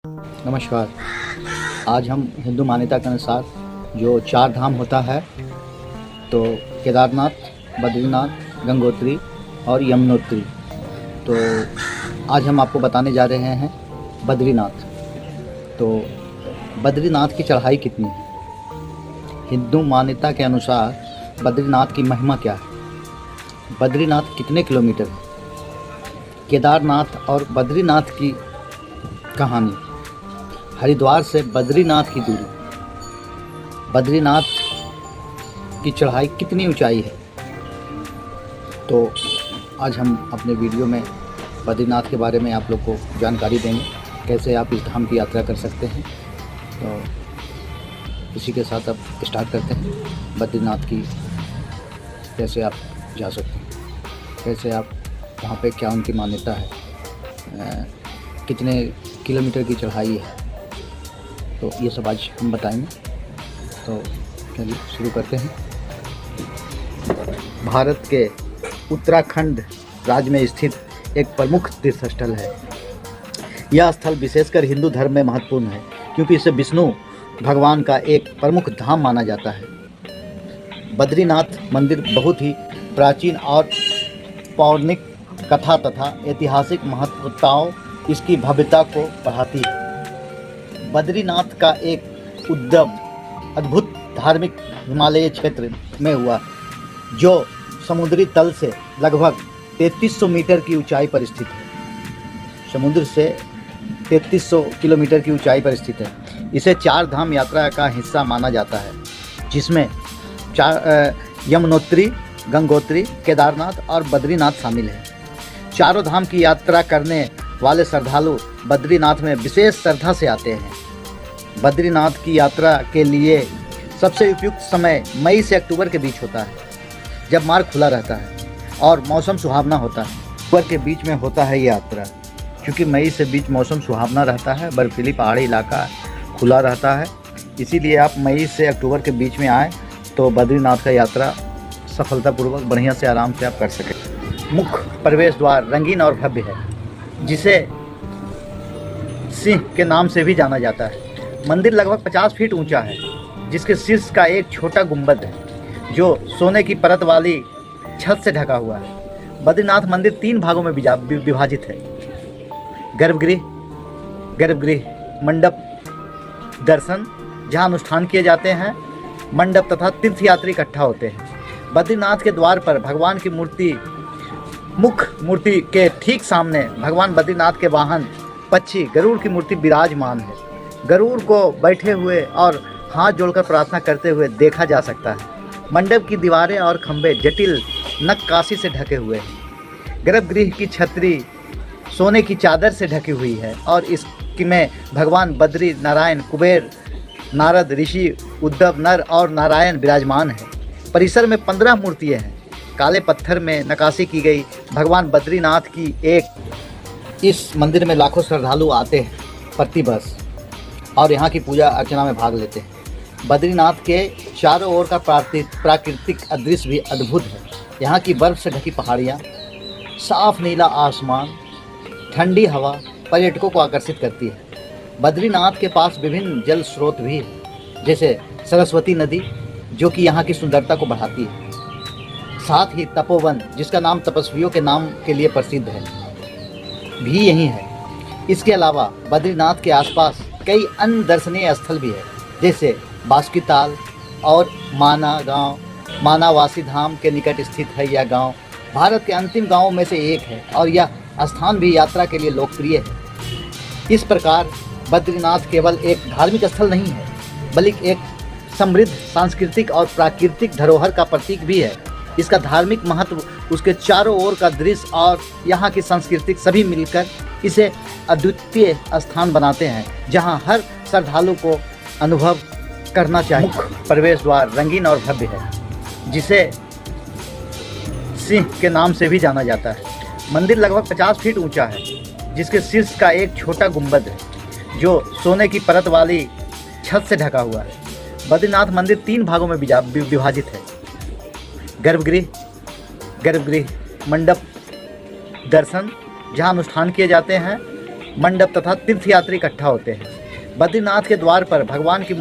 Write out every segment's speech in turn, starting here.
नमस्कार। आज हम हिंदू मान्यता के अनुसार जो 4 धाम होता है तो केदारनाथ, बद्रीनाथ, गंगोत्री और यमुनोत्री। तो आज हम आपको बताने जा रहे हैं बद्रीनाथ। तो बद्रीनाथ की चढ़ाई कितनी है? हिंदू मान्यता के अनुसार बद्रीनाथ की महिमा क्या है? बद्रीनाथ कितने किलोमीटर है? केदारनाथ और बद्रीनाथ की कहानी। हरिद्वार से बद्रीनाथ की दूरी। बद्रीनाथ की चढ़ाई कितनी ऊंचाई है? तो आज हम अपने वीडियो में बद्रीनाथ के बारे में आप लोग को जानकारी देंगे, कैसे आप इस धाम की यात्रा कर सकते हैं। तो इसी के साथ अब स्टार्ट करते हैं। बद्रीनाथ की कैसे आप जा सकते हैं, कैसे आप वहाँ पे क्या उनकी मान्यता है, कितने किलोमीटर की चढ़ाई है, तो ये सब आज हम बताएंगे। तो चलिए शुरू करते हैं। भारत के उत्तराखंड राज्य में स्थित एक प्रमुख तीर्थ स्थल है। यह स्थल विशेषकर हिंदू धर्म में महत्वपूर्ण है क्योंकि इसे विष्णु भगवान का एक प्रमुख धाम माना जाता है। बद्रीनाथ मंदिर बहुत ही प्राचीन और पौराणिक कथा तथा ऐतिहासिक महत्वताओं इसकी भव्यता को बढ़ाती है। बद्रीनाथ का एक उद्गम अद्भुत धार्मिक हिमालय क्षेत्र में हुआ जो समुद्री तल से लगभग 3300 मीटर की ऊंचाई पर स्थित है। समुद्र से 3300 किलोमीटर की ऊंचाई पर स्थित है। इसे 4 धाम यात्रा का हिस्सा माना जाता है, जिसमें यमुनोत्री, गंगोत्री, केदारनाथ और बद्रीनाथ शामिल है। चारों धाम की यात्रा करने वाले श्रद्धालु बद्रीनाथ में विशेष श्रद्धा से आते हैं। बद्रीनाथ की यात्रा के लिए सबसे उपयुक्त समय मई से अक्टूबर के बीच होता है, जब मार्ग खुला रहता है और मौसम सुहावना होता है। अक्टूबर के बीच में होता है ये यात्रा, क्योंकि मई से बीच मौसम सुहावना रहता है, बर्फीली पहाड़ी इलाका खुला रहता है। इसीलिए आप मई से अक्टूबर के बीच में आएँ तो बद्रीनाथ का यात्रा सफलतापूर्वक बढ़िया से आराम से आप कर सकें। मुख्य प्रवेश द्वार रंगीन और भव्य है, जिसे सिंह के नाम से भी जाना जाता है। मंदिर लगभग 50 फीट ऊंचा है, जिसके शीर्ष का एक छोटा गुंबद है जो सोने की परत वाली छत से ढका हुआ है। बद्रीनाथ मंदिर 3 भागों में विभाजित है। गर्भगृह, मंडप, दर्शन जहां अनुष्ठान किए जाते हैं, मंडप तथा तीर्थयात्री इकट्ठा होते हैं। बद्रीनाथ के द्वार पर भगवान की मुख्य मूर्ति के ठीक सामने भगवान बद्रीनाथ के वाहन पक्षी गरुड़ की मूर्ति विराजमान है। गरुड़ को बैठे हुए और हाथ जोड़कर प्रार्थना करते हुए देखा जा सकता है। मंडप की दीवारें और खंभे जटिल नक्काशी से ढके हुए हैं। गर्भगृह की छतरी सोने की चादर से ढकी हुई है और इसमें भगवान बद्री, नारायण, कुबेर, नारद ऋषि, उद्धव, नर और नारायण विराजमान है। परिसर में 15 मूर्तियाँ हैं। काले पत्थर में नक्काशी की गई भगवान बद्रीनाथ की इस मंदिर में लाखों श्रद्धालु आते हैं प्रतिवर्ष और यहाँ की पूजा अर्चना में भाग लेते हैं। बद्रीनाथ के चारों ओर का प्राकृतिक दृश्य भी अद्भुत है। यहाँ की बर्फ से ढकी पहाड़ियाँ, साफ नीला आसमान, ठंडी हवा पर्यटकों को आकर्षित करती है। बद्रीनाथ के पास विभिन्न जल स्रोत भी हैं, जैसे सरस्वती नदी, जो कि यहाँ की सुंदरता को बढ़ाती है। साथ ही तपोवन, जिसका नाम तपस्वियों के नाम के लिए प्रसिद्ध है, भी यही है। इसके अलावा बद्रीनाथ के आसपास कई अन्य दर्शनीय स्थल भी है, जैसे बासुकीताल और मानावासी धाम के निकट स्थित है। यह गांव भारत के अंतिम गांवों में से एक है और यह स्थान भी यात्रा के लिए लोकप्रिय है। इस प्रकार बद्रीनाथ केवल एक धार्मिक स्थल नहीं है, बल्कि एक समृद्ध सांस्कृतिक और प्राकृतिक धरोहर का प्रतीक भी है। इसका धार्मिक महत्व, उसके चारों ओर का दृश्य और यहाँ की संस्कृति सभी मिलकर इसे अद्वितीय स्थान बनाते हैं, जहाँ हर श्रद्धालु को अनुभव करना चाहिए। मुख्य प्रवेश द्वार रंगीन और भव्य है, जिसे सिंह के नाम से भी जाना जाता है। मंदिर लगभग 50 फीट ऊंचा है, जिसके शीर्ष का एक छोटा गुंबद है जो सोने की परत वाली छत से ढका हुआ है। बद्रीनाथ मंदिर 3 भागों में विभाजित है। गर्भगृह, मंडप, दर्शन जहाँ अनुष्ठान किए जाते हैं, मंडप तथा तीर्थयात्री इकट्ठा होते हैं। बद्रीनाथ के द्वार पर भगवान की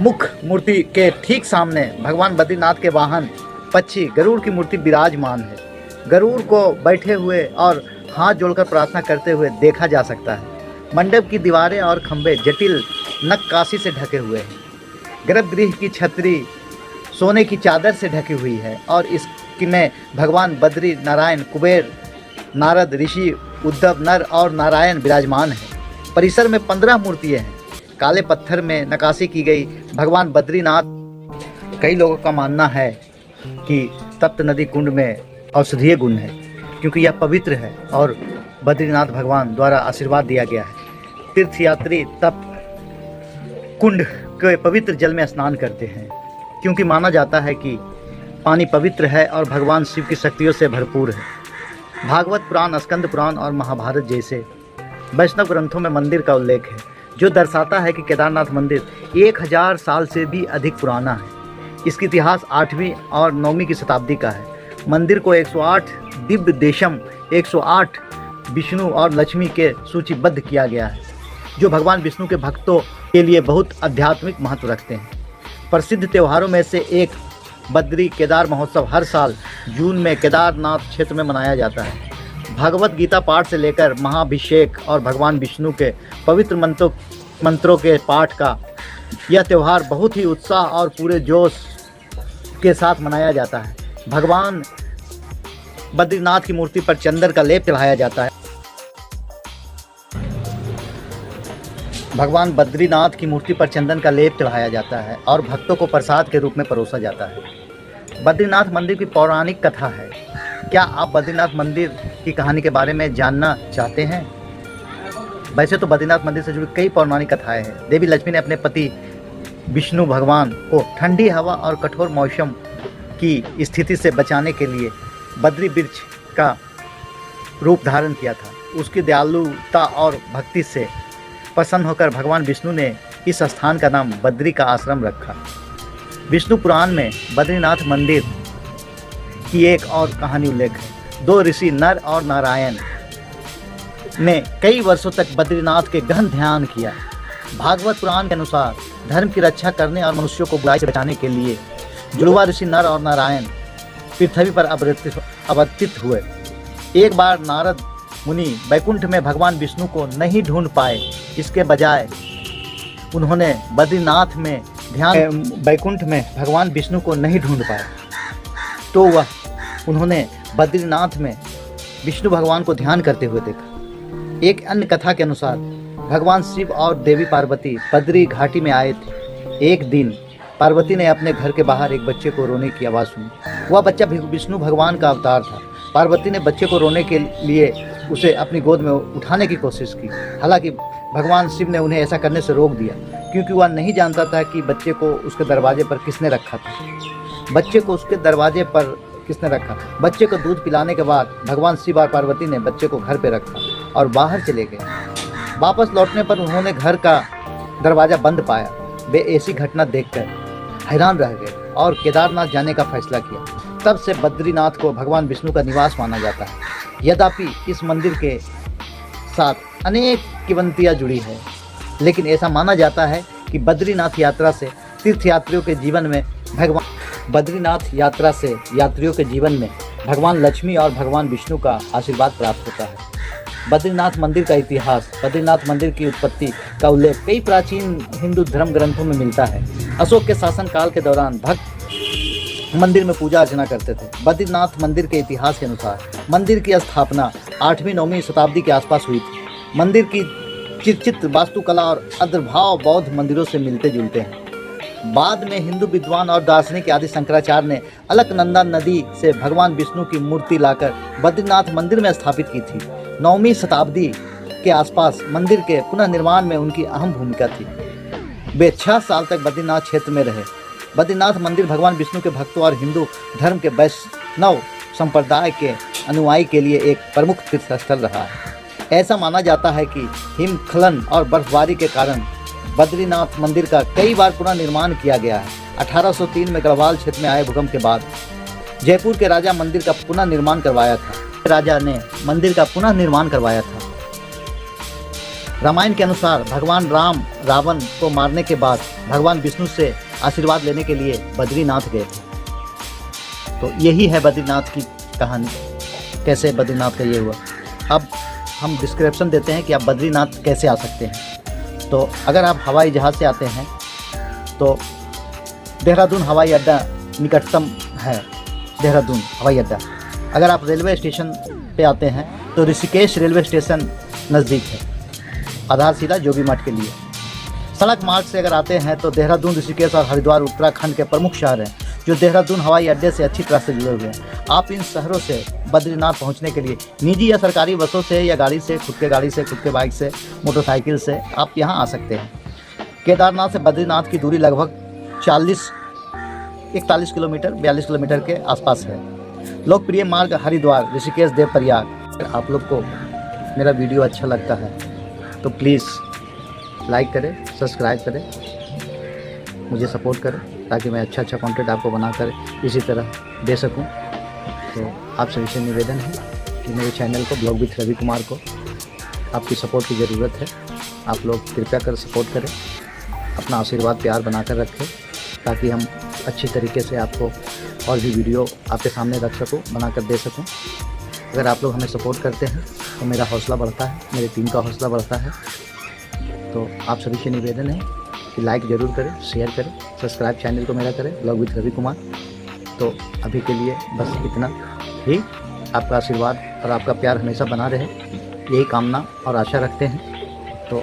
मुख्य मूर्ति के ठीक सामने भगवान बद्रीनाथ के वाहन पक्षी गरुड़ की मूर्ति विराजमान है। गरुड़ को बैठे हुए और हाथ जोड़कर प्रार्थना करते हुए देखा जा सकता है। मंडप की दीवारें और खंभे जटिल नक्काशी से ढके हुए हैं। गर्भगृह की छतरी सोने की चादर से ढकी हुई है और इसमें भगवान बद्री नारायण, कुबेर, नारद ऋषि, उद्धव, नर और नारायण विराजमान है। परिसर में 15 मूर्तियां हैं। काले पत्थर में नक्काशी की गई भगवान बद्रीनाथ। कई लोगों का मानना है कि तप्त नदी कुंड में औषधीय गुण है, क्योंकि यह पवित्र है और बद्रीनाथ भगवान द्वारा आशीर्वाद दिया गया है। तीर्थयात्री तप्त कुंड के पवित्र जल में स्नान करते हैं, क्योंकि माना जाता है कि पानी पवित्र है और भगवान शिव की शक्तियों से भरपूर है। भागवत पुराण, स्कंद पुराण और महाभारत जैसे वैष्णव ग्रंथों में मंदिर का उल्लेख है, जो दर्शाता है कि केदारनाथ मंदिर 1000 साल से भी अधिक पुराना है। इसका इतिहास 8वीं और 9वीं की शताब्दी का है। मंदिर को 108 दिव्य देशम, 108 विष्णु और लक्ष्मी के सूचीबद्ध किया गया है, जो भगवान विष्णु के भक्तों के लिए बहुत आध्यात्मिक महत्व रखते हैं। प्रसिद्ध त्योहारों में से एक बद्री केदार महोत्सव हर साल जून में केदारनाथ क्षेत्र में मनाया जाता है। भगवत गीता पाठ से लेकर महाभिषेक और भगवान विष्णु के पवित्र मंत्रों के पाठ का यह त्यौहार बहुत ही उत्साह और पूरे जोश के साथ मनाया जाता है। भगवान बद्रीनाथ की मूर्ति पर चंदन का लेप चढ़ाया जाता है। भगवान बद्रीनाथ की मूर्ति पर चंदन का लेप चढ़ाया जाता है और भक्तों को प्रसाद के रूप में परोसा जाता है। बद्रीनाथ मंदिर की पौराणिक कथा है। क्या आप बद्रीनाथ मंदिर की कहानी के बारे में जानना चाहते हैं? वैसे तो बद्रीनाथ मंदिर से जुड़ी कई पौराणिक कथाएं हैं। देवी लक्ष्मी ने अपने पति विष्णु भगवान को ठंडी हवा और कठोर मौसम की स्थिति से बचाने के लिए बद्री वृक्ष का रूप धारण किया था। उसकी दयालुता और भक्ति से प्रसन्न होकर भगवान विष्णु ने इस स्थान का नाम बद्री का आश्रम रखा। विष्णु पुराण में बद्रीनाथ मंदिर की एक और कहानी उल्लेख है। 2 ऋषि नर और नारायण ने कई वर्षों तक बद्रीनाथ के गहन ध्यान किया। भागवत पुराण के अनुसार धर्म की रक्षा करने और मनुष्यों को बुराई से बचाने के लिए जुड़वा ऋषि नर और नारायण पृथ्वी पर अवतरित हुए। एक बार नारद मुनि बैकुंठ में भगवान विष्णु को नहीं ढूंढ पाए। इसके बजाय उन्होंने बद्रीनाथ में बैकुंठ में भगवान विष्णु को नहीं ढूंढ पाए तो उन्होंने बद्रीनाथ में विष्णु भगवान को ध्यान करते हुए देखा। एक अन्य कथा के अनुसार भगवान शिव और देवी पार्वती बद्री घाटी में आए थे। एक दिन पार्वती ने अपने घर के बाहर एक बच्चे को रोने की आवाज़ सुनी। वह बच्चा विष्णु भगवान का अवतार था। पार्वती ने बच्चे को रोने के लिए उसे अपनी गोद में उठाने की कोशिश की। हालांकि भगवान शिव ने उन्हें ऐसा करने से रोक दिया, क्योंकि वह नहीं जानता था कि बच्चे को उसके दरवाजे पर किसने रखा था। बच्चे को दूध पिलाने के बाद भगवान शिव और पार्वती ने बच्चे को घर पर रखा और बाहर चले गए। वापस लौटने पर उन्होंने घर का दरवाज़ा बंद पाया। वे ऐसी घटना देखकर हैरान रह गए और केदारनाथ जाने का फैसला किया। तब से बद्रीनाथ को भगवान विष्णु का निवास माना जाता है। यद्यपि इस मंदिर के साथ अनेक किंवदंतियां जुड़ी है, लेकिन ऐसा माना जाता है कि बद्रीनाथ यात्रा से यात्रियों के जीवन में भगवान लक्ष्मी और भगवान विष्णु का आशीर्वाद प्राप्त होता है। बद्रीनाथ मंदिर का इतिहास। बद्रीनाथ मंदिर की उत्पत्ति का उल्लेख कई प्राचीन हिंदू धर्म ग्रंथों में मिलता है। अशोक के शासनकाल के दौरान भक्त मंदिर में पूजा अर्चना करते थे। बद्रीनाथ मंदिर के इतिहास के अनुसार मंदिर की स्थापना 8वीं-9वीं शताब्दी के आसपास हुई थी। मंदिर की चित्र वास्तुकला और आविर्भाव बौद्ध मंदिरों से मिलते जुलते हैं। बाद में हिंदू विद्वान और दार्शनिक आदि शंकराचार्य ने अलकनंदा नदी से भगवान विष्णु की मूर्ति लाकर बद्रीनाथ मंदिर में स्थापित की थी। 9वीं शताब्दी के आसपास मंदिर के पुनर्निर्माण में उनकी अहम भूमिका थी। वे 6 साल तक बद्रीनाथ क्षेत्र में रहे। बद्रीनाथ मंदिर भगवान विष्णु के भक्तों और हिंदू धर्म के वैष्णव संप्रदाय के अनुयायी के लिए एक प्रमुख तीर्थस्थल रहा है। ऐसा माना जाता है कि हिमस्खलन और बर्फबारी के कारण बद्रीनाथ मंदिर का कई बार पुनर्निर्माण किया गया है। 1803 में गढ़वाल क्षेत्र में आए भूकंप के बाद जयपुर के राजा ने मंदिर का पुनर्निर्माण करवाया था। रामायण के अनुसार भगवान राम रावण को मारने के बाद भगवान विष्णु से आशीर्वाद लेने के लिए बद्रीनाथ गए थे। तो यही है बद्रीनाथ की कहानी, कैसे बद्रीनाथ का ये हुआ। अब हम डिस्क्रिप्शन देते हैं कि आप बद्रीनाथ कैसे आ सकते हैं। तो अगर आप हवाई जहाज़ से आते हैं तो देहरादून हवाई अड्डा निकटतम है, देहरादून हवाई अड्डा। अगर आप रेलवे स्टेशन पे आते हैं तो ऋषिकेश रेलवे स्टेशन नज़दीक है, आधारशिला जोगीमठ के लिए। सड़क मार्ग से अगर आते हैं तो देहरादून, ऋषिकेश और हरिद्वार उत्तराखंड के प्रमुख शहर हैं जो देहरादून हवाई अड्डे से अच्छी तरह से जुड़े हुए हैं। आप इन शहरों से बद्रीनाथ पहुंचने के लिए निजी या सरकारी बसों से या गाड़ी से, खुद के गाड़ी से, खुद के बाइक से, मोटरसाइकिल से आप यहां आ सकते हैं। केदारनाथ से बद्रीनाथ की दूरी लगभग 41 किलोमीटर, 42 किलोमीटर के आसपास है। लोकप्रिय मार्ग हरिद्वार, ऋषिकेश, देवप्रयाग। अगर आप लोग को मेरा वीडियो अच्छा लगता है तो प्लीज़ लाइक करें, सब्सक्राइब करें, मुझे सपोर्ट करें ताकि मैं अच्छा कंटेंट आपको बनाकर इसी तरह दे सकूं। तो आप सभी से निवेदन है कि मेरे चैनल को, ब्लॉग विथ रवि कुमार को, आपकी सपोर्ट की ज़रूरत है। आप लोग कृपया कर सपोर्ट करें, अपना आशीर्वाद प्यार बनाकर रखें ताकि हम अच्छी तरीके से आपको और भी वीडियो आपके सामने रख सकूं, बनाकर दे सकूं। अगर आप लोग हमें सपोर्ट करते हैं तो मेरा हौसला बढ़ता है, मेरी टीम का हौसला बढ़ता है। तो आप सभी से निवेदन है कि लाइक ज़रूर करें, शेयर करें, सब्सक्राइब चैनल को मेरा करें, ब्लॉग विथ रवि कुमार। तो अभी के लिए बस इतना ही। आपका आशीर्वाद और आपका प्यार हमेशा बना रहे, यही कामना और आशा रखते हैं। तो